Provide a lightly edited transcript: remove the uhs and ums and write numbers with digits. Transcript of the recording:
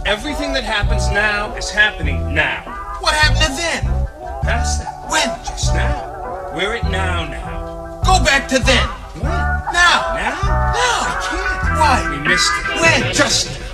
Everything that happens now is happening now. What happened to then? Past that. When? Just now. We're at now. Go back to then. When? Now. Now? Now. I can't. Why? We missed it. When? Just